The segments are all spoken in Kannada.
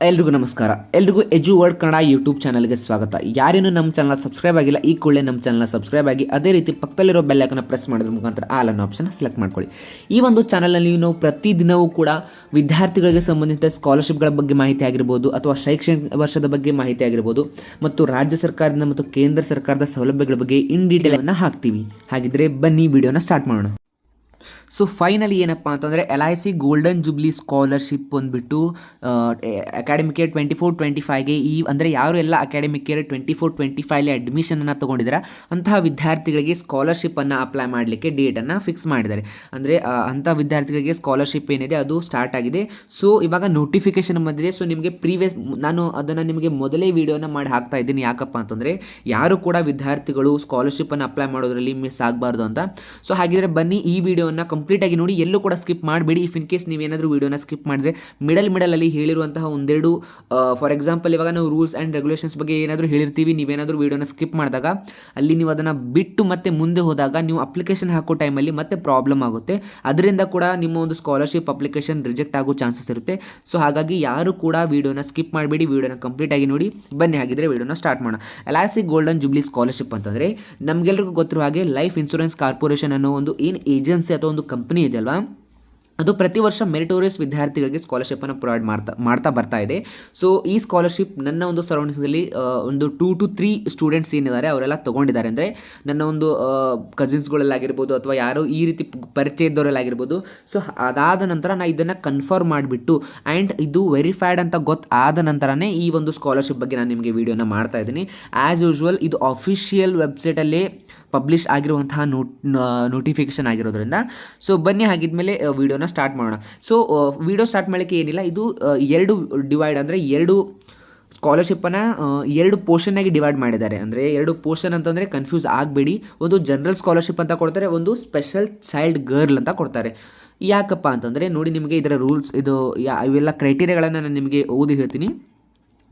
ಎಲ್ರಿಗೂ ನಮಸ್ಕಾರ. ಎಲ್ರಿಗೂ ಎಜು ವರ್ಡ್ ಕನ್ನಡ ಯೂಟ್ಯೂಬ್ ಚಾನಲ್ಗೆ ಸ್ವಾಗತ. ಯಾರೇನು ನಮ್ಮ ಚಾನಲ್ ಸಬ್ಸ್ಕ್ರೈಬ್ ಆಗಿಲ್ಲ, ಈ ಕೂಡಲೇ ನಮ್ಮ ಚಾನಲ್ ಸಬ್ಸ್ಕ್ರೈಬ್ ಆಗಿ ಅದೇ ರೀತಿ ಪಕ್ಕದಲ್ಲಿರೋ ಬೆಲ್ ಐಕಾನ್ ಪ್ರೆಸ್ ಮಾಡೋದ್ರ ಮುಖಾಂತರ ಆಲ್ ಅನ್ನೋ ಆಪ್ಷನ್ ಸೆಲೆಕ್ಟ್ ಮಾಡ್ಕೊಳ್ಳಿ. ಈ ಒಂದು ಚಾನಲ್ನಲ್ಲಿ ನಾವು ಪ್ರತಿದಿನವೂ ಕೂಡ ವಿದ್ಯಾರ್ಥಿಗಳಿಗೆ ಸಂಬಂಧಿಸಿದ ಸ್ಕಾಲರ್ಶಿಪ್ಗಳ ಬಗ್ಗೆ ಮಾಹಿತಿ ಆಗಿರ್ಬೋದು, ಅಥವಾ ಶೈಕ್ಷಣಿಕ ವರ್ಷದ ಬಗ್ಗೆ ಮಾಹಿತಿ ಆಗಿರ್ಬೋದು, ಮತ್ತು ರಾಜ್ಯ ಸರ್ಕಾರದಿಂದ ಮತ್ತು ಕೇಂದ್ರ ಸರ್ಕಾರದ ಸೌಲಭ್ಯಗಳ ಬಗ್ಗೆ ಇನ್ ಡೀಟೇಲ್ ಅನ್ನು ಹಾಕ್ತೀವಿ. ಹಾಗಿದ್ರೆ ಬನ್ನಿ ವಿಡಿಯೋನ ಸ್ಟಾರ್ಟ್ ಮಾಡೋಣ. ಸೊ ಫೈನಲಿ ಏನಪ್ಪ ಅಂತಂದರೆ LIC ಗೋಲ್ಡನ್ ಜುಬ್ಲಿ ಸ್ಕಾಲರ್ಶಿಪ್ ಬಂದುಬಿಟ್ಟು ಅಕಾಡೆಮಿಕ್ ಇಯರ್ 24-25ಗೆ ಅಂದರೆ ಯಾರು ಎಲ್ಲ ಅಕಾಡೆಮಿಕ್ ಇಯರ್ 24-25 ಅಡ್ಮಿಷನನ್ನು ತೊಗೊಂಡಿದ್ದಾರೆ ಅಂತಹ ವಿದ್ಯಾರ್ಥಿಗಳಿಗೆ ಸ್ಕಾಲರ್ಶಿಪ್ಪನ್ನು ಅಪ್ಲೈ ಮಾಡಲಿಕ್ಕೆ ಡೇಟನ್ನು ಫಿಕ್ಸ್ ಮಾಡಿದ್ದಾರೆ. ಅಂದರೆ ಅಂಥ ವಿದ್ಯಾರ್ಥಿಗಳಿಗೆ ಸ್ಕಾಲರ್ಶಿಪ್ ಏನಿದೆ ಅದು ಸ್ಟಾರ್ಟ್ ಆಗಿದೆ. ಸೊ ಇವಾಗ ನೋಟಿಫಿಕೇಶನ್ ಬಂದಿದೆ. ಸೊ ನಿಮಗೆ ನಾನು ಅದನ್ನು ನಿಮಗೆ ಮೊದಲೇ ವಿಡಿಯೋನ ಮಾಡಿ ಹಾಕ್ತಾ ಇದ್ದೀನಿ. ಯಾಕಪ್ಪ ಅಂತಂದರೆ ಯಾರು ಕೂಡ ವಿದ್ಯಾರ್ಥಿಗಳು ಸ್ಕಾಲರ್ಶಿಪ್ಪನ್ನು ಅಪ್ಲೈ ಮಾಡೋದ್ರಲ್ಲಿ ಮಿಸ್ ಆಗಬಾರ್ದು ಅಂತ. ಸೊ ಹಾಗಿದ್ರೆ ಬನ್ನಿ ಈ ವಿಡಿಯೋನ ಕಂಪ್ಲೀಟಾಗಿ ನೋಡಿ, ಎಲ್ಲೂ ಕೂಡ ಸ್ಕಿಪ್ ಮಾಡಬೇಡಿ. ಇಫ್ ಇನ್ ಕೇಸ್ ನೀವೇನಾದರೂ ವಿಡಿಯೋನ ಸ್ಕಿಪ್ ಮಾಡಿದ್ರೆ ಮಿಡಲಲ್ಲಿ ಹೇಳಿರುವಂತಹ ಒಂದೆರಡು ಫಾರ್ ಎಕ್ಸಾಂಪಲ್ ಇವಾಗ ನಾವು ರೂಲ್ಸ್ ಆ್ಯಂಡ್ ರೆಗ್ಯುಲೇಷನ್ಸ್ ಬಗ್ಗೆ ಏನಾದರೂ ಹೇಳಿರ್ತೀವಿ, ನೀವೇನಾದರೂ ವಿಡಿಯೋನ ಸ್ಕಿಪ್ ಮಾಡಿದಾಗ ಅಲ್ಲಿ ನೀವು ಅದನ್ನು ಬಿಟ್ಟು ಮತ್ತೆ ಮುಂದೆ ಹೋದಾಗ ನೀವು ಅಪ್ಲಿಕೇಶನ್ ಹಾಕೋ ಟೈಮಲ್ಲಿ ಮತ್ತೆ ಪ್ರಾಬ್ಲಮ್ ಆಗುತ್ತೆ. ಅದರಿಂದ ಕೂಡ ನಿಮ್ಮ ಒಂದು ಸ್ಕಾಲರ್ಶಿಪ್ ಅಪ್ಲಿಕೇಶನ್ ರಿಜೆಕ್ಟ್ ಆಗೋ ಚಾನ್ಸಸ್ ಇರುತ್ತೆ. ಸೊ ಹಾಗಾಗಿ ಯಾರು ಕೂಡ ವಿಡಿಯೋನ ಸ್ಕಿಪ್ ಮಾಡಬೇಡಿ, ವಿಡಿಯೋನ ಕಂಪ್ಲೀಟಾಗಿ ನೋಡಿ. ಬನ್ನಿ ಹಾಗಿದ್ರೆ ವಿಡಿಯೋನ ಸ್ಟಾರ್ಟ್ ಮಾಡೋಣ. LIC ಗೋಲ್ಡನ್ ಜುಬ್ಲಿ ಸ್ಕಾಲರ್ಶಿಪ್ ಅಂತಂದರೆ ನಮಗೆಲ್ಲರಿಗೂ ಗೊತ್ತಿರುವ ಹಾಗೆ ಲೈಫ್ ಇನ್ಶೂರೆನ್ಸ್ ಕಾರ್ಪೊರೇಷನ್ ಅನ್ನೋ ಒಂದು ಏನು ಏಜೆನ್ಸಿ ಅಥವಾ ಒಂದು ಕಂಪನಿ ಇದೆಯಲ್ವಾ, ಅದು ಪ್ರತಿ ವರ್ಷ ಮೆರಿಟೋರಿಯಸ್ ವಿದ್ಯಾರ್ಥಿಗಳಿಗೆ ಸ್ಕಾಲರ್ಶಿಪ್ಪನ್ನು ಪ್ರೊವೈಡ್ ಮಾಡ್ತಾ ಬರ್ತಾ ಇದೆ. ಸೊ ಈ ಸ್ಕಾಲರ್ಶಿಪ್ ನನ್ನ ಒಂದು ಸರೌಂಡಿಂಗ್ಸಲ್ಲಿ ಒಂದು 2 to 3 ಸ್ಟೂಡೆಂಟ್ಸ್ ಏನಿದ್ದಾರೆ ಅವರೆಲ್ಲ ತೊಗೊಂಡಿದ್ದಾರೆ. ಅಂದರೆ ನನ್ನ ಒಂದು ಕಸಿನ್ಸ್ಗಳಲ್ಲಾಗಿರ್ಬೋದು ಅಥವಾ ಯಾರೋ ಈ ರೀತಿ ಪರಿಚಯ ಇದ್ದವರಲ್ಲಾಗಿರ್ಬೋದು. ಸೊ ಅದಾದ ನಂತರ ನಾನು ಇದನ್ನು ಕನ್ಫರ್ಮ್ ಮಾಡಿಬಿಟ್ಟು ಆ್ಯಂಡ್ ಇದು ವೆರಿಫೈಡ್ ಅಂತ ಗೊತ್ತಾದ ನಂತರನೇ ಈ ಒಂದು ಸ್ಕಾಲರ್ಶಿಪ್ ಬಗ್ಗೆ ನಾನು ನಿಮಗೆ ವಿಡಿಯೋನ ಮಾಡ್ತಾ ಇದ್ದೀನಿ. ಆ್ಯಸ್ ಯೂಶ್ವಲ್ ಇದು ಅಫಿಷಿಯಲ್ ವೆಬ್ಸೈಟಲ್ಲೇ ಪಬ್ಲಿಷ್ ಆಗಿರುವಂತಹ ನೋಟಿಫಿಕೇಶನ್ ಆಗಿರೋದ್ರಿಂದ. ಸೊ ಬನ್ನಿ ಹಾಗಿದ್ಮೇಲೆ ವಿಡಿಯೋನ ಸ್ಟಾರ್ಟ್ ಮಾಡೋಣ. ಸೊ ವಿಡಿಯೋ ಸ್ಟಾರ್ಟ್ ಮಾಡೋಕ್ಕೆ ಏನಿಲ್ಲ, ಇದು ಎರಡು ಡಿವೈಡ್ ಅಂದರೆ ಎರಡು ಸ್ಕಾಲರ್ಶಿಪ್ಪನ್ನು ಎರಡು ಪೋರ್ಷನ್ನಾಗಿ ಡಿವೈಡ್ ಮಾಡಿದ್ದಾರೆ. ಅಂದರೆ ಎರಡು ಪೋರ್ಷನ್ ಅಂತಂದರೆ ಕನ್ಫ್ಯೂಸ್ ಆಗಬೇಡಿ. ಒಂದು ಜನರಲ್ ಸ್ಕಾಲರ್ಶಿಪ್ ಅಂತ ಕೊಡ್ತಾರೆ, ಒಂದು ಸ್ಪೆಷಲ್ ಚೈಲ್ಡ್ ಗರ್ಲ್ ಅಂತ ಕೊಡ್ತಾರೆ. ಯಾಕಪ್ಪ ಅಂತಂದರೆ ನೋಡಿ, ನಿಮಗೆ ಇದರ ರೂಲ್ಸ್ ಇವೆಲ್ಲ ಕ್ರೈಟೀರಿಯಾಗಳನ್ನು ನಾನು ನಿಮಗೆ ಓದಿ ಹೇಳ್ತೀನಿ.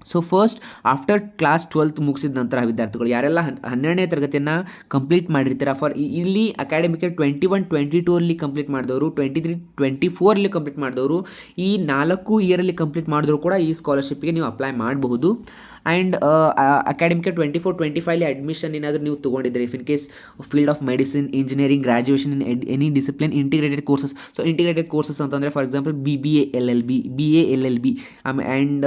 So first after class 12th ಮುಗಿಸಿದ ನಂತರ ವಿದ್ಯಾರ್ಥಿಗಳು ಯಾರೆಲ್ಲ 12ನೇ ತರಗತಿಯನ್ನು ಕಂಪ್ಲೀಟ್ ಮಾಡಿರ್ತೀರ, ಇಲ್ಲಿ ಅಕಾಡೆಮಿಕ್ 21-22 ಅಲ್ಲಿ ಕಂಪ್ಲೀಟ್ ಮಾಡಿದವರು, 23-24 ಕಂಪ್ಲೀಟ್ ಮಾಡಿದವರು, ಈ 4 ಇಯರಲ್ಲಿ ಕಂಪ್ಲೀಟ್ ಮಾಡಿದ್ರು ಕೂಡ ಈ ಸ್ಕಾಲರ್ಶಿಪ್ಗೆ ನೀವು ಅಪ್ಲೈ ಮಾಡಬಹುದು. ಆ್ಯಂಡ್ ಅಕಾಡೆಮಿಕ್ 24-25 ಅಡ್ಮಿಷನ್ ಏನಾದರೂ ನೀವು ತೊಗೊಂಡಿದ್ದೀರಿ, if in case field of medicine, engineering, graduation in any discipline, integrated courses. So integrated courses ಅಂತಂದರೆ for example BBA LLB, BA LLB and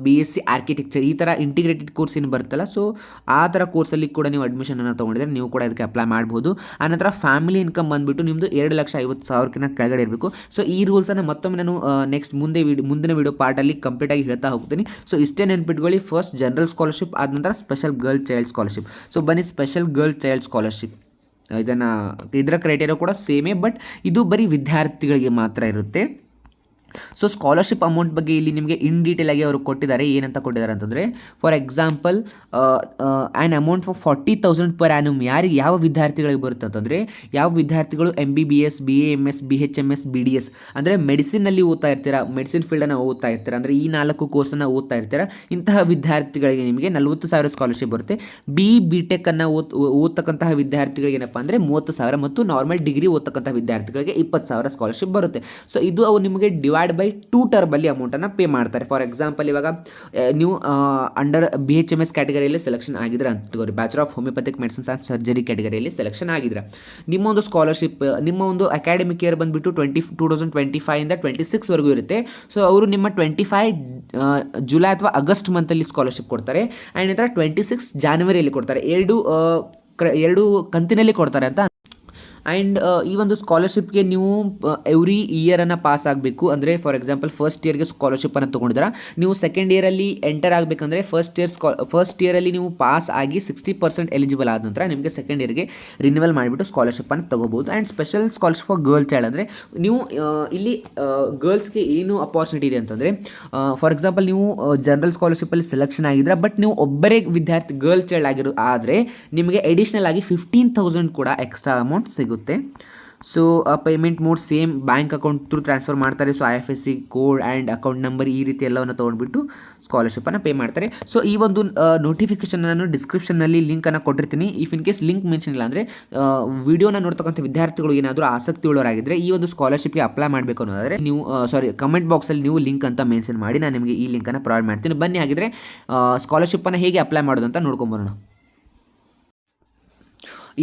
BSc architecture, ಈ ಥರ ಇಂಟಿಗ್ರೇಟೆಡ್ ಕೋರ್ಸ್ ಏನು ಬರುತ್ತಲ್ಲ, ಸೊ ಆ ಥರ ಕೋರ್ಸಲ್ಲಿ ಕೂಡ ನೀವು ಅಡ್ಮಿಷನನ್ನು ತೊಗೊಂಡಿದ್ರೆ ನೀವು ಕೂಡ ಇದಕ್ಕೆ ಅಪ್ಲೈ ಮಾಡ್ಬೋದು. ಆನಂತರ ಫ್ಯಾಮಿಲಿ ಇನ್ಕಮ್ ಬಂದುಬಿಟ್ಟು ನಿಮ್ಮದು 2,50,000 ಕೆಳಗಡೆ ಇರಬೇಕು. ಸೊ ಈ ರೂಲ್ಸನ್ನು ಮತ್ತೊಮ್ಮೆ ನಾನು ಮುಂದಿನ ವಿಡಿಯೋ ಪಾರ್ಟಲ್ಲಿ ಕಂಪ್ಲೀಟಾಗಿ ಹೇಳ್ತಾ ಹೋಗ್ತೀನಿ. ಸೊ ಇಷ್ಟೇ ನೆನ್ಪಿಟ್ಕೊಳ್ಳಿ. ಫಸ್ಟ್ ಜನರಲ್ ಸ್ಕಾಲರ್ಶಿಪ್, ಆದ ನಂತರ special girl child scholarship. So ಬನ್ನಿ ಸ್ಪೆಷಲ್ ಗರ್ಲ್ ಚೈಲ್ಡ್ ಸ್ಕಾಲರ್ಶಿಪ್, ಇದರ ಕ್ರೈಟೇರಿಯಾ ಕೂಡ ಸೇಮೇ, ಬಟ್ ಇದು ಬರೀ ವಿದ್ಯಾರ್ಥಿಗಳಿಗೆ ಮಾತ್ರ ಇರುತ್ತೆ. ಸೊ ಸ್ಕಾಲರ್ಶಿಪ್ ಅಮೌಂಟ್ ಬಗ್ಗೆ ಇಲ್ಲಿ ನಿಮಗೆ ಇನ್ ಡೀಟೇಲ್ ಆಗಿ ಅವರು ಕೊಟ್ಟಿದ್ದಾರೆ. ಏನಂತ ಕೊಟ್ಟಿದ್ದಾರೆ ಅಂತಂದರೆ for example an amount for 40,000 per annum. ಯಾವ ವಿದ್ಯಾರ್ಥಿಗಳಿಗೆ ಬರುತ್ತೆ ಅಂತಂದರೆ ಯಾವ ವಿದ್ಯಾರ್ಥಿಗಳು MBBS, BAMS, BHMS, BDS ಅಂದರೆ ಮೆಡಿಸಿನ್ನಲ್ಲಿ ಓದ್ತಾ ಇರ್ತೀರಾ, ಮೆಡಿಸಿನ್ ಫೀಲ್ಡನ್ನು ಓದ್ತಾ ಇರ್ತೀರಾ, ಅಂದರೆ ಈ 4 ಕೋರ್ಸನ್ನು ಓದ್ತಾ ಇರ್ತೀರಾ, ಇಂತಹ ವಿದ್ಯಾರ್ಥಿಗಳಿಗೆ ನಿಮಗೆ 40,000 ಸ್ಕಾಲರ್ಶಿಪ್ ಬರುತ್ತೆ. BTech ಅನ್ನು ಓದ್ತಕ್ಕಂತಹ ವಿದ್ಯಾರ್ಥಿಗಳಿಗೆ ಏನಪ್ಪ ಅಂದರೆ 30,000 ಮತ್ತು ನಾರ್ಮಲ್ ಡಿಗ್ರಿ ಓದ್ತಕ್ಕಂಥ ವಿದ್ಯಾರ್ಥಿಗಳಿಗೆ 20,000 ಸ್ಕಾಲರ್ಶಿಪ್ ಬರುತ್ತೆ. ಸೊ ಇದು ಅವು ನಿಮಗೆ ಡಿವೈಡ್ ಬೈ 2 ಟರ್ಮಲ್ಲಿ ಅಮೌಂಟನ್ನು ಪೇ ಮಾಡ್ತಾರೆ. ಫಾರ್ ಎಕ್ಸಾಂಪಲ್ ಇವಾಗ ನೀವು ಅಂಡರ್ BHMS ಕ್ಯಾಟಗರಿಯಲ್ಲಿ ಸೆಲೆಕ್ಷನ್ ಆಗಿದ್ರೆ ಅಂತ ತಗೋರಿ, bachelor of homeopathic medicines and surgery ಕ್ಯಾಟಗರಿಯಲ್ಲಿ ಸೆಲೆಕ್ಷನ್ ಆಗಿದ್ರೆ ನಿಮ್ಮ ಒಂದು ಸ್ಕಾಲರ್ಶಿಪ್, ನಿಮ್ಮ ಒಂದು ಅಕಾಡೆಮಿಕ್ ಇಯರ್ ಬಂದುಬಿಟ್ಟು 2025ಇಂದ 26ವರೆಗೂ ಇರುತ್ತೆ. ಸೊ ಅವರು ನಿಮ್ಮ 25 ಜುಲೈ ಅಥವಾ ಆಗಸ್ಟ್ ಮಂತಲ್ಲಿ ಸ್ಕಾಲರ್ಶಿಪ್ ಕೊಡ್ತಾರೆ, ಆ್ಯಂಡ್ ನಂತರ 26 ಜಾನ್ವರಿಯಲ್ಲಿ ಕೊಡ್ತಾರೆ. ಎರಡು ಕಂತಿನಲ್ಲಿ ಕೊಡ್ತಾರೆ ಅಂತ. ಆ್ಯಂಡ್ ಈ ಒಂದು ಸ್ಕಾಲರ್ಶಿಪ್ಗೆ ನೀವು ಎವ್ರಿ ಇಯರನ್ನು ಪಾಸ್ ಆಗಬೇಕು. ಅಂದರೆ ಫಾರ್ ಎಕ್ಸಾಂಪಲ್ ಫಸ್ಟ್ ಇಯರ್ಗೆ ಸ್ಕಾಲರ್ಶಿಪ್ಪನ್ನು ತೊಗೊಂಡಿದ್ರೆ ನೀವು ಸೆಕೆಂಡ್ ಇಯರಲ್ಲಿ ಎಂಟರ್ ಆಗಬೇಕಂದ್ರೆ ಫಸ್ಟ್ ಇಯರಲ್ಲಿ ನೀವು ಪಾಸ್ ಆಗಿ 60% ಎಲಿಜಿಬಲ್ ಆದ ನಂತರ ನಿಮಗೆ ಸೆಕೆಂಡ್ ಇಯರ್ಗೆ ರಿನ್ಯೂವಲ್ ಮಾಡಿಬಿಟ್ಟು ಸ್ಕಾಲರ್ಶಿಪ್ಪನ್ನು ತೊಗೋಬೋದು. And special scholarship for girl child ಅಂದರೆ ನೀವು ಇಲ್ಲಿ ಗರ್ಲ್ಸ್ಗೆ ಏನು ಅಪಾರ್ಚುನಿಟಿ ಇದೆ ಅಂತಂದರೆ ಫಾರ್ ಎಕ್ಸಾಂಪಲ್ ನೀವು ಜನರಲ್ ಸ್ಕಾಲರ್ಶಿಪ್ಪಲ್ಲಿ ಸೆಲೆಕ್ಷನ್ ಆಗಿದ್ರೆ, ಬಟ್ ನೀವು ಒಬ್ಬರೇ ವಿದ್ಯಾರ್ಥಿ ಗರ್ಲ್ ಚೈಲ್ಡ್ ಆದರೆ ನಿಮಗೆ ಎಡಿಷ್ನಲ್ ಆಗಿ 15,000 ಕೂಡ ಎಕ್ಸ್ಟ್ರಾ ಅಮೌಂಟ್ ಸಿಗುತ್ತೆ. So payment mode same bank account through transfer ಮಾಡ್ತಾರೆ. So IFSC code and account number ಈ ರೀತಿ ಎಲ್ಲವನ್ನು ತೊಗೊಂಡ್ಬಿಟ್ಟು ಸ್ಕಾಲರ್ಶಿಪ್ಪನ್ನು ಪೇ ಮಾಡ್ತಾರೆ. ಸೊ ಈ ಒಂದು ನೋಟಿಫಿಕೇಶನ್ ನಾನು ಡಿಸ್ಕ್ರಿಪ್ಷನ್ನಲ್ಲಿ ಲಿಂಕನ್ನು ಕೊಟ್ಟಿರ್ತೀನಿ. If in case link mention ಇಲ್ಲ ಅಂದರೆ ವಿಡಿಯೋನ ನೋಡ್ತಕ್ಕಂಥ ವಿದ್ಯಾರ್ಥಿಗಳು ಏನಾದರೂ ಆಸಕ್ತಿ ಉಳ್ಳವರಾಗಿದ್ದರೆ ಈ ಒಂದು ಸ್ಕಾಲರ್ಶಿಪ್ಗೆ ಅಪ್ಲೈ ಮಾಡಬೇಕು ಅನ್ನೋದಾದರೆ ನೀವು ಕಮೆಂಟ್ ಬಾಕ್ಸಲ್ಲಿ ನೀವು ಲಿಂಕ್ ಅಂತ ಮೆನ್ಷನ್ ಮಾಡಿ ನಾನು ನಿಮಗೆ ಈ ಲಿಂಕನ್ನು ಪ್ರೊವೈಡ್ ಮಾಡ್ತೀನಿ. ಬನ್ನಿ ಹಾಗಿದ್ರೆ ಸ್ಕಾಲರ್ಶಿಪ್ಪನ್ನು ಹೇಗೆ ಅಪ್ಲೈ ಮಾಡೋದು ಅಂತ ನೋಡ್ಕೊಂಬರೋಣ.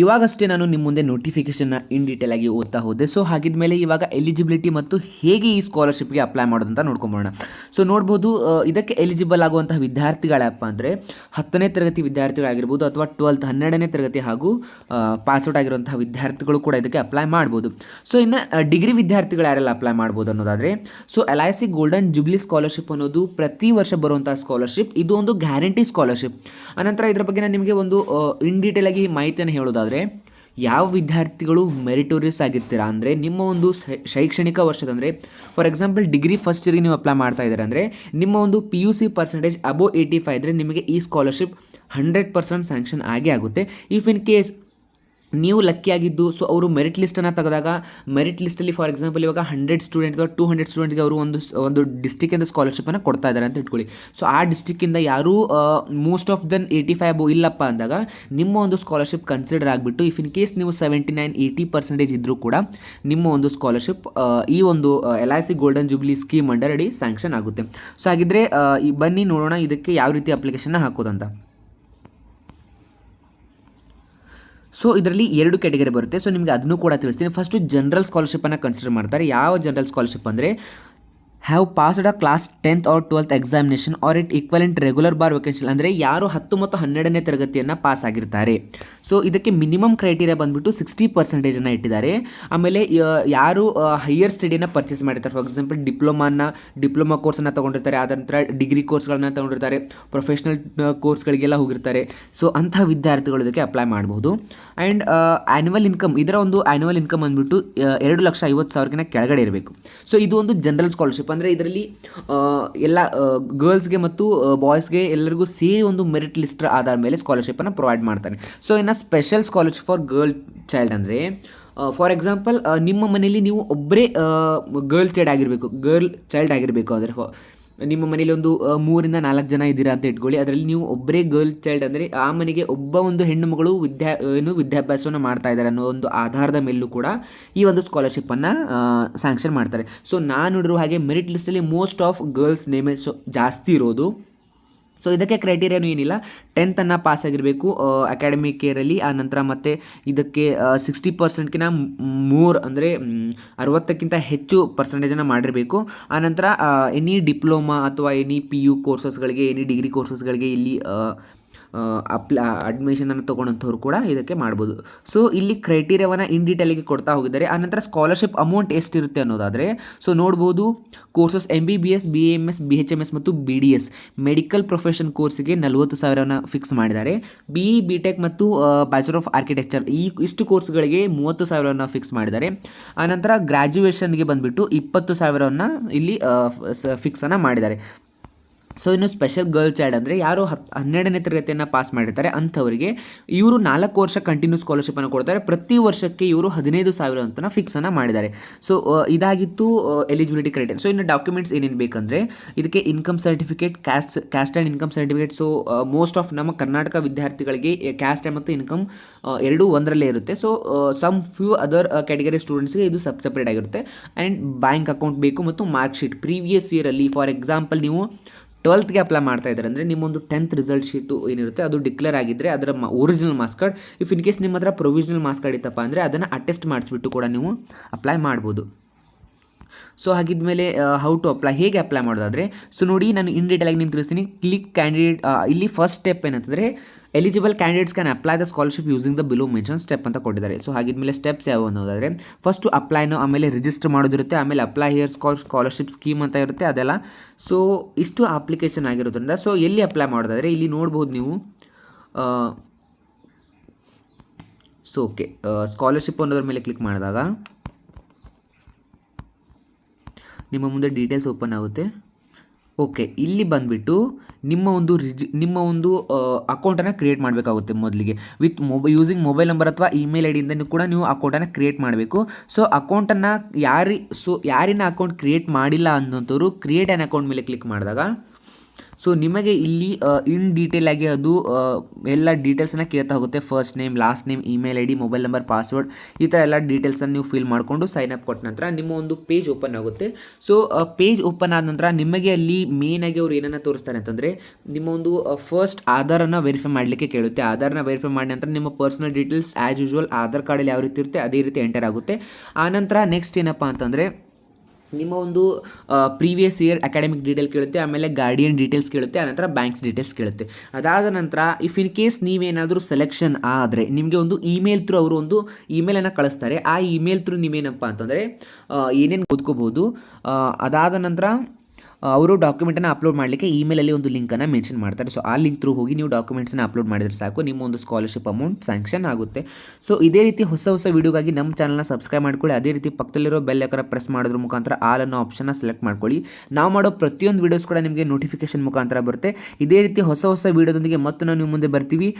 ಇವಾಗಷ್ಟೇ ನಾನು ನಿಮ್ಮ ಮುಂದೆ ನೋಟಿಫಿಕೇಷನ್ನ ಇನ್ ಡೀಟೇಲ್ ಆಗಿ ಓದ್ತಾ ಹೋದೆ. ಸೊ ಹಾಗಿದ್ಮೇಲೆ ಇವಾಗ ಎಲಿಜಿಬಿಲಿಟಿ ಮತ್ತು ಹೇಗೆ ಈ ಸ್ಕಾಲರ್ಶಿಪ್ಗೆ ಅಪ್ಲೈ ಮಾಡೋದಂತ ನೋಡ್ಕೊಂಬೋಣ. ಸೊ ನೋಡ್ಬೋದು ಇದಕ್ಕೆ ಎಲಿಜಿಬಲ್ ಆಗುವಂತಹ ವಿದ್ಯಾರ್ಥಿಗಳಪ್ಪ ಅಂದರೆ 10ನೇ ತರಗತಿ ವಿದ್ಯಾರ್ಥಿಗಳಾಗಿರ್ಬೋದು ಅಥವಾ 12ನೇ ತರಗತಿ ಹಾಗೂ ಪಾಸ್ಔಟ್ ಆಗಿರುವಂತಹ ವಿದ್ಯಾರ್ಥಿಗಳು ಕೂಡ ಇದಕ್ಕೆ ಅಪ್ಲೈ ಮಾಡ್ಬೋದು. ಸೊ ಇನ್ನು ಡಿಗ್ರಿ ವಿದ್ಯಾರ್ಥಿಗಳು ಯಾರೆಲ್ಲ ಅಪ್ಲೈ ಮಾಡ್ಬೋದು ಅನ್ನೋದಾದರೆ so LIC golden jubilee scholarship ಅನ್ನೋದು ಪ್ರತಿ ವರ್ಷ ಬರುವಂತಹ ಸ್ಕಾಲರ್ಶಿಪ್. ಇದು ಒಂದು ಗ್ಯಾರಂಟಿ ಸ್ಕಾಲರ್ಶಿಪ್. ಅನಂತರ ಇದರ ಬಗ್ಗೆ ನಾನು ನಿಮಗೆ ಒಂದು ಇನ್ ಡೀಟೇಲ್ ಆಗಿ ಮಾಹಿತಿಯನ್ನು ಹೇಳೋದಾದರೆ ಯಾವ ವಿದ್ಯಾರ್ಥಿಗಳು ಮೆರಿಟೋರಿಯಸ್ ಆಗಿರ್ತೀರಾ ಅಂದರೆ ನಿಮ್ಮ ಒಂದು ಶೈಕ್ಷಣಿಕ ವರ್ಷದಂದರೆ ಫಾರ್ ಎಕ್ಸಾಂಪಲ್ ಡಿಗ್ರಿ ಫಸ್ಟ್ ಇಯರ್ಗೆ ನೀವು ಅಪ್ಲೈ ಮಾಡ್ತಾ ಇದ್ದಾರೆ ಅಂದರೆ ನಿಮ್ಮ ಒಂದು PUC ಪರ್ಸೆಂಟೇಜ್ ಅಬೋವ್ 85 ಇದ್ದರೆ ನಿಮಗೆ ಈ ಸ್ಕಾಲರ್ಶಿಪ್ 100% ಸ್ಯಾಂಕ್ಷನ್ ಆಗೇ ಆಗುತ್ತೆ. ಇಫ್ ಇನ್ ಕೇಸ್ ನೀವು ಲಕ್ಕಿಯಾಗಿದ್ದು ಸೊ ಅವರು ಮೆರಿಟ್ ಲಿಸ್ಟನ್ನು ತೆಗೆದಾಗ ಮೆರಿಟ್ ಲಿಸ್ಟಲ್ಲಿ ಫಾರ್ ಎಕ್ಸಾಂಪಲ್ ಇವಾಗ 100 ಸ್ಟೂಡೆಂಟ್ ಅಥವಾ 200 ಸ್ಟೂಡೆಂಟ್ಗೆ ಅವರು ಒಂದು ಡಿಸ್ಟಿಕ್ಕಿಂದ ಸ್ಕಾಲರ್ಶಿಪ್ಪನ್ನು ಕೊಡ್ತಾ ಇದ್ದಾರೆ ಅಂತ ಇಟ್ಕೊಳ್ಳಿ. ಸೊ ಆ ಡಿಸ್ಟಿಕ್ಕಿಂದ ಯಾರೂ ಮೋಸ್ಟ್ ಆಫ್ ದೆನ್ 85 ಅಬೋ ಇಲ್ಲಪ್ಪ ಅಂದಾಗ ನಿಮ್ಮ ಒಂದು ಸ್ಕಾಲರ್ಶಿಪ್ ಕನ್ಸಿಡರ್ ಆಗಿಬಿಟ್ಟು ಇಫ್ ಇನ್ ಕೇಸ್ ನೀವು 79-80% ಇದ್ದರೂ ಕೂಡ ನಿಮ್ಮ ಒಂದು ಸ್ಕಾಲರ್ಶಿಪ್ ಈ ಒಂದು LIC golden jubilee scheme under ಅಡಿ ಸ್ಯಾಂಕ್ಷನ್ ಆಗುತ್ತೆ. ಸೊ ಹಾಗಿದ್ರೆ ಬನ್ನಿ ನೋಡೋಣ ಇದಕ್ಕೆ ಯಾವ ರೀತಿ ಅಪ್ಲಿಕೇಶನ್ನ ಹಾಕೋದಂತ. ಸೊ ಇದರಲ್ಲಿ 2 ಕ್ಯಾಟಗರಿ ಬರುತ್ತೆ. ಸೊ ನಿಮಗೆ ಅದನ್ನು ಕೂಡ ತಿಳಿಸ್ತೀನಿ. ಫಸ್ಟು ಜನರಲ್ ಸ್ಕಾಲರ್ಶಿಪ್ಪನ್ನು ಕನ್ಸಿಡರ್ ಮಾಡ್ತಾರೆ. ಯಾವ ಜನರಲ್ ಸ್ಕಾಲರ್ಶಿಪ್ ಅಂದರೆ have passed a class 10th or 12th examination or it equivalent regular bar vacation ಅಂದರೆ ಯಾರು 10 ಮತ್ತು 12ನೇ ತರಗತಿಯನ್ನು ಪಾಸ್ ಆಗಿರ್ತಾರೆ. ಸೊ ಇದಕ್ಕೆ ಮಿನಿಮಮ್ ಕ್ರೈಟೀರಿಯಾ ಬಂದುಬಿಟ್ಟು 60% ಇಟ್ಟಿದ್ದಾರೆ. ಆಮೇಲೆ ಯಾರು ಹೈಯರ್ ಸ್ಟಡಿಯನ್ನು ಪರ್ಚೇಸ್ ಮಾಡಿರ್ತಾರೆ ಫಾರ್ ಎಕ್ಸಾಂಪಲ್ ಡಿಪ್ಲೊಮಾ ಕೋರ್ಸನ್ನು ತೊಗೊಂಡಿರ್ತಾರೆ, ಆದ ನಂತರ ಡಿಗ್ರಿ ಕೋರ್ಸ್ಗಳನ್ನ ತೊಗೊಂಡಿರ್ತಾರೆ, ಪ್ರೊಫೆಷ್ನಲ್ ಕೋರ್ಸ್ಗಳಿಗೆಲ್ಲ ಹೋಗಿರ್ತಾರೆ. ಸೊ ಅಂಥ ವಿದ್ಯಾರ್ಥಿಗಳು ಇದಕ್ಕೆ ಅಪ್ಲೈ ಮಾಡ್ಬೋದು. ಆ್ಯಂಡ್ ಆ್ಯನ್ಯುವಲ್ ಇನ್ಕಮ್ ಇದರ ಒಂದು ಆ್ಯನ್ಯುವಲ್ ಇನ್ಕಮ್ ಬಂದುಬಿಟ್ಟು 2,50,000 ಕೆಳಗಡೆ ಇರಬೇಕು. ಸೊ ಇದು ಒಂದು ಜನರಲ್ ಸ್ಕಾಲರ್ಶಿಪ್ ಅಂದರೆ ಇದರಲ್ಲಿ ಎಲ್ಲ ಗರ್ಲ್ಸ್ಗೆ ಮತ್ತು ಬಾಯ್ಸ್ಗೆ ಎಲ್ಲರಿಗೂ ಸೇರಿ ಒಂದು ಮೆರಿಟ್ ಲಿಸ್ಟ್ ಆಧಾರ ಮೇಲೆ ಸ್ಕಾಲರ್ಶಿಪ್ಪನ್ನು ಪ್ರೊವೈಡ್ ಮಾಡ್ತಾನೆ. ಸೊ ಇನ್ನು special scholarship for girl child ಅಂದರೆ ಫಾರ್ ಎಕ್ಸಾಂಪಲ್ ನಿಮ್ಮ ಮನೆಯಲ್ಲಿ ನೀವು ಒಬ್ಬರೇ ಗರ್ಲ್ ಚೈಲ್ಡ್ ಆಗಿರಬೇಕು ಅಂದರೆ ನಿಮ್ಮ ಮನೇಲಿ ಒಂದು 3-4 ಜನ ಇದ್ದೀರಾ ಅಂತ ಇಟ್ಕೊಳ್ಳಿ. ಅದರಲ್ಲಿ ನೀವು ಒಬ್ಬರೇ ಗರ್ಲ್ ಚೈಲ್ಡ್ ಅಂದರೆ ಆ ಮನೆಗೆ ಒಂದು ಹೆಣ್ಣು ಮಗಳು ವಿದ್ಯಾಭ್ಯಾಸವನ್ನು ಮಾಡ್ತಾ ಇದ್ದಾರೆ ಅನ್ನೋ ಒಂದು ಆಧಾರದ ಮೇಲೂ ಕೂಡ ಈ ಒಂದು ಸ್ಕಾಲರ್ಶಿಪ್ಪನ್ನು ಸ್ಯಾಂಕ್ಷನ್ ಮಾಡ್ತಾರೆ. ಸೊ ನಾನು ನೋಡಿರೋ ಹಾಗೆ ಮೆರಿಟ್ ಲಿಸ್ಟಲ್ಲಿ ಮೋಸ್ಟ್ ಆಫ್ ಗರ್ಲ್ಸ್ ನೇಮೇ ಜಾಸ್ತಿ ಇರೋದು. ಸೊ ಇದಕ್ಕೆ ಕ್ರೈಟೀರಿಯಾನು ಏನಿಲ್ಲ, 10th ಪಾಸ್ ಆಗಿರಬೇಕು ಅಕಾಡೆಮಿಕ್ ಇಯರಲ್ಲಿ. ಆ ನಂತರ ಮತ್ತು ಇದಕ್ಕೆ 60%ಕಿಂತ ಮೋರ್ ಅಂದರೆ 60ಕ್ಕಿಂತ ಹೆಚ್ಚು ಪರ್ಸೆಂಟೇಜನ್ನು ಮಾಡಿರಬೇಕು. ಆನಂತರ ಎನಿ ಡಿಪ್ಲೊಮಾ ಅಥವಾ ಎನಿ PU ಕೋರ್ಸಸ್ಗಳಿಗೆ, ಎನಿ ಡಿಗ್ರಿ ಕೋರ್ಸಸ್ಗಳಿಗೆ ಇಲ್ಲಿ ಅಡ್ಮಿಷನನ್ನು ತೊಗೊಂಡಂಥವ್ರು ಕೂಡ ಇದಕ್ಕೆ ಮಾಡ್ಬೋದು. ಸೊ ಇಲ್ಲಿ ಕ್ರೈಟೀರಿಯಾವನ್ನು ಇನ್ ಡೀಟೇಲಿಗೆ ಕೊಡ್ತಾ ಹೋಗಿದ್ದಾರೆ. ಆನಂತರ ಸ್ಕಾಲರ್ಶಿಪ್ ಅಮೌಂಟ್ ಎಷ್ಟಿರುತ್ತೆ ಅನ್ನೋದಾದರೆ ಸೊ ನೋಡ್ಬೋದು ಕೋರ್ಸಸ್ MBBS, BAMS, BHMS ಮತ್ತು BDS ಮೆಡಿಕಲ್ ಪ್ರೊಫೆಷನ್ ಕೋರ್ಸಿಗೆ 40,000 ಫಿಕ್ಸ್ ಮಾಡಿದ್ದಾರೆ. BE, BTech ಮತ್ತು ಬ್ಯಾಚುಲರ್ ಆಫ್ ಆರ್ಕಿಟೆಕ್ಚರ್ ಇಷ್ಟು ಕೋರ್ಸ್ಗಳಿಗೆ 30,000 ಫಿಕ್ಸ್ ಮಾಡಿದ್ದಾರೆ. ಆನಂತರ ಗ್ರ್ಯಾಜುಯೇಷನ್ಗೆ ಬಂದುಬಿಟ್ಟು 20,000 ಇಲ್ಲಿ ಫಿಕ್ಸನ್ನು ಮಾಡಿದ್ದಾರೆ. ಸೊ ಇನ್ನು ಸ್ಪೆಷಲ್ ಗರ್ಲ್ ಚೈಲ್ಡ್ ಅಂದರೆ ಯಾರು 12ನೇ ತರಗತಿಯನ್ನು ಪಾಸ್ ಮಾಡಿರ್ತಾರೆ ಅಂಥವರಿಗೆ ಇವರು 4 ವರ್ಷ ಕಂಟಿನ್ಯೂ ಸ್ಕಾಲರ್ಶಿಪ್ಪನ್ನು ಕೊಡ್ತಾರೆ. ಪ್ರತಿ ವರ್ಷಕ್ಕೆ ಇವರು 15,000 ಅಂತ ಫಿಕ್ಸನ್ನು ಮಾಡಿದ್ದಾರೆ. ಸೊ ಇದಾಗಿತ್ತು ಎಲಿಜಿಬಿಲಿಟಿ ಕ್ರೈಟೀರಿಯಾ. ಸೊ ಇನ್ನು ಡಾಕ್ಯುಮೆಂಟ್ಸ್ ಏನೇನು ಬೇಕಂದರೆ ಇದಕ್ಕೆ income certificate, caste and income certificate. So most of ನಮ್ಮ ಕರ್ನಾಟಕ ವಿದ್ಯಾರ್ಥಿಗಳಿಗೆ ಕ್ಯಾಸ್ಟ್ ಮತ್ತು ಇನ್ಕಮ್ ಎರಡೂ ಒಂದರಲ್ಲೇ ಇರುತ್ತೆ. So some few other category ಸ್ಟೂಡೆಂಟ್ಸ್ಗೆ ಇದು ಸಪ್ರೇಟ್ ಆಗಿರುತ್ತೆ. ಆ್ಯಂಡ್ ಬ್ಯಾಂಕ್ ಅಕೌಂಟ್ ಬೇಕು ಮತ್ತು ಮಾರ್ಕ್ ಶೀಟ್ ಪ್ರೀವಿಯಸ್ ಇಯರಲ್ಲಿ ಫಾರ್ ಎಕ್ಸಾಂಪಲ್ ನೀವು 12th ಅಪ್ಲೈ ಮಾಡ್ತಾ ಇದ್ದಾರೆ ಅಂದರೆ ನಿಮ್ಮೊಂದು 10th ರಿಸಲ್ಟ್ ಶೀಟು ಏನಿರುತ್ತೆ ಅದು ಡಿಕ್ಲೇರ್ ಆಗಿದ್ದರೆ ಅದರ original marks card, if in case ನಿಮ್ಮ ಹತ್ರ ಪ್ರೊವಿಷನಲ್ ಮಾರ್ಕ್ಸ್ ಕಾರ್ಡ್ ಇತ್ತಪ್ಪ ಅಂದರೆ ಅದನ್ನು ಅಟೆಸ್ಟ್ ಮಾಡಿಸ್ಬಿಟ್ಟು ಕೂಡ ನೀವು ಅಪ್ಲೈ ಮಾಡ್ಬೋದು. ಸೊ ಹಾಗಿದ್ಮೇಲೆ ಹೌ ಟು ಅಪ್ಲೈ, ಹೇಗೆ ಅಪ್ಲೈ ಮಾಡೋದಾದರೆ ಸೊ ನೋಡಿ ನಾನು ಇನ್ ಡೀಟೇಲಾಗಿ ನಿಮ್ಗೆ ತಿಳಿಸ್ತೀನಿ. ಕ್ಲಿಕ್ ಕ್ಯಾಂಡಿಡೇಟ್ ಇಲ್ಲಿ ಫಸ್ಟ್ ಸ್ಟೆಪ್ ಏನಂತಂದರೆ eligible candidates can apply the scholarship using the below mention step ಅಂತ ಕೊಟ್ಟಿದ್ದಾರೆ. ಸೊ ಹಾಗಿದ್ಮೇಲೆ ಸ್ಟೆಪ್ಸ್ ಯಾವ ಅನ್ನೋದಾದರೆ ಫಸ್ಟು ಅಪ್ಲೈನೋ, ಆಮೇಲೆ ರಿಜಿಸ್ಟರ್ ಮಾಡೋದಿರುತ್ತೆ, ಆಮೇಲೆ ಅಪ್ಲೈ ಹಿಯರ್ ಸ್ಕಾಲರ್ಶಿಪ್ ಸ್ಕೀಮ್ ಅಂತ ಇರುತ್ತೆ ಅದೆಲ್ಲ. ಸೊ ಇಷ್ಟು ಅಪ್ಲಿಕೇಶನ್ ಆಗಿರೋದ್ರಿಂದ ಸೊ ಎಲ್ಲಿ ಅಪ್ಲೈ ಮಾಡೋದಾದರೆ ಇಲ್ಲಿ ನೋಡ್ಬೋದು ನೀವು. ಸೊ ಓಕೆ, ಸ್ಕಾಲರ್ಶಿಪ್ ಅನ್ನೋದ್ರ ಮೇಲೆ ಕ್ಲಿಕ್ ಮಾಡಿದಾಗ ನಿಮ್ಮ ಮುಂದೆ ಡೀಟೇಲ್ಸ್ ಓಪನ್ ಆಗುತ್ತೆ. ಓಕೆ, ಇಲ್ಲಿ ಬಂದುಬಿಟ್ಟು ನಿಮ್ಮ ಒಂದು ಅಕೌಂಟನ್ನು ಕ್ರಿಯೇಟ್ ಮಾಡಬೇಕಾಗುತ್ತೆ ಮೊದಲಿಗೆ ವಿತ್ ಯೂಸಿಂಗ್ ಮೊಬೈಲ್ ನಂಬರ್ ಅಥವಾ ಇಮೇಲ್ ಐ ಡಿಯಿಂದ ಕೂಡ ನೀವು ಅಕೌಂಟನ್ನು ಕ್ರಿಯೇಟ್ ಮಾಡಬೇಕು. ಸೊ ಅಕೌಂಟನ್ನು ಯಾರಿನ ಅಕೌಂಟ್ ಕ್ರಿಯೇಟ್ ಮಾಡಿಲ್ಲ ಅನ್ನೋಂಥವ್ರು ಕ್ರಿಯೇಟ್ ಆ್ಯನ್ ಅಕೌಂಟ್ ಮೇಲೆ ಕ್ಲಿಕ್ ಮಾಡಿದಾಗ ಸೊ ನಿಮಗೆ ಇಲ್ಲಿ ಇನ್ ಡೀಟೇಲ್ ಆಗಿ ಅದು ಎಲ್ಲ ಡೀಟೇಲ್ಸನ್ನು ಕೇಳ್ತಾ ಹೋಗುತ್ತೆ. First name, last name, email I D, mobile number, password, ಈ ಥರ ಎಲ್ಲ ಡೀಟೇಲ್ಸನ್ನು ನೀವು ಫಿಲ್ ಮಾಡಿಕೊಂಡು ಸೈನ್ ಅಪ್ ಕೊಟ್ಟ ನಂತರ ನಿಮ್ಮ ಒಂದು ಪೇಜ್ ಓಪನ್ ಆಗುತ್ತೆ. ಸೊ ಪೇಜ್ ಓಪನ್ ಆದ ನಂತರ ನಿಮಗೆ ಅಲ್ಲಿ ಮೇನಾಗಿ ಅವ್ರು ಏನನ್ನು ತೋರಿಸ್ತಾರೆ ಅಂತಂದರೆ ನಿಮ್ಮ ಒಂದು ಫಸ್ಟ್ ಆಧಾರನ್ನು ವೆರಿಫೈ ಮಾಡಲಿಕ್ಕೆ ಕೇಳುತ್ತೆ. ಆಧಾರನ ವೆರಿಫೈ ಮಾಡಿದ ನಂತರ ನಿಮ್ಮ personal details as usual Aadhaar ಕಾರ್ಡಲ್ಲಿ ಯಾವ ರೀತಿ ಇರುತ್ತೆ ಅದೇ ರೀತಿ ಎಂಟರ್ ಆಗುತ್ತೆ. ಆನಂತರ ನೆಕ್ಸ್ಟ್ ಏನಪ್ಪ ಅಂತಂದರೆ ನಿಮ್ಮ ಒಂದು ಪ್ರೀವಿಯಸ್ ಇಯರ್ ಅಕಾಡೆಮಿಕ್ ಡೀಟೇಲ್ ಕೇಳುತ್ತೆ, ಆಮೇಲೆ ಗಾರ್ಡಿಯನ್ ಡೀಟೇಲ್ಸ್ ಕೇಳುತ್ತೆ, ಆನಂತರ ಬ್ಯಾಂಕ್ಸ್ ಡೀಟೇಲ್ಸ್ ಕೇಳುತ್ತೆ. ಅದಾದ ನಂತರ ಇಫ್ ಇನ್ ಕೇಸ್ ನೀವೇನಾದರೂ ಸೆಲೆಕ್ಷನ್ ಆದರೆ ನಿಮಗೆ ಒಂದು ಇಮೇಲ್ ಥ್ರೂ ಅವರು ಒಂದು ಇಮೇಲನ್ನು ಕಳಿಸ್ತಾರೆ. ಆ ಇಮೇಲ್ ಥ್ರೂ ನೀವೇನಪ್ಪ ಅಂತಂದರೆ ಏನೇನು ಓದ್ಕೋಬೋದು. ಅದಾದ ನಂತರ ಅವರು ಡಾಕ್ಯುಮೆಂಟನ್ನು ಅಪ್ಲೋಡ್ ಮಾಡಲಿಕ್ಕೆ ಇಮೇಲಲ್ಲಿ ಒಂದು ಲಿಂಕನ್ನು ಮೆನ್ಷನ್ ಮಾಡ್ತಾರೆ. ಸೊ ಆ ಲಿಂಕ್ ಥ್ರೂ ಹೋಗಿ ನೀವು ಡಾಕ್ಯುಮೆಂಟ್ಸನ್ನು ಅಪ್ಲೋಡ್ ಮಾಡಿದರೆ ಸಾಕು, ನಿಮ್ಮ ಒಂದು ಸ್ಕಾಲರ್ಶಿಪ್ ಅಮೌಂಟ್ ಸ್ಯಾಂಕ್ಷನ್ ಆಗುತ್ತೆ. ಸೊ ಇದೇ ರೀತಿ ಹೊಸ ವೀಡಿಯೋಗಾಗಿ ನಮ್ಮ ಚಾನಲ್ನ ಸಬ್ಸ್ಕ್ರೈಬ್ ಮಾಡ್ಕೊಳ್ಳಿ. ಅದೇ ರೀತಿ ಪಕ್ಕದಲ್ಲಿರೋ ಬೆಲ್ ಐಕಾನ್ ಪ್ರೆಸ್ ಮಾಡೋದ್ರ ಮುಖಾಂತರ ಆಲ್ ಅನ್ನೋ ಆಪ್ಷನ್ನ ಸೆಲೆಕ್ಟ್ ಮಾಡ್ಕೊಳ್ಳಿ. ನಾವು ಮಾಡೋ ಪ್ರತಿಯೊಂದು ವೀಡಿಯೋಸ್ ಕೂಡ ನಿಮಗೆ ನೋಟಿಫಿಕೇಶನ್ ಮುಖಾಂತರ ಬರುತ್ತೆ. ಇದೇ ರೀತಿ ಹೊಸ ವೀಡಿಯೋದೊಂದಿಗೆ ಮತ್ತೆ ನಾವು ನಿಮ್ಮ ಮುಂದೆ ಬರ್ತೀವಿ.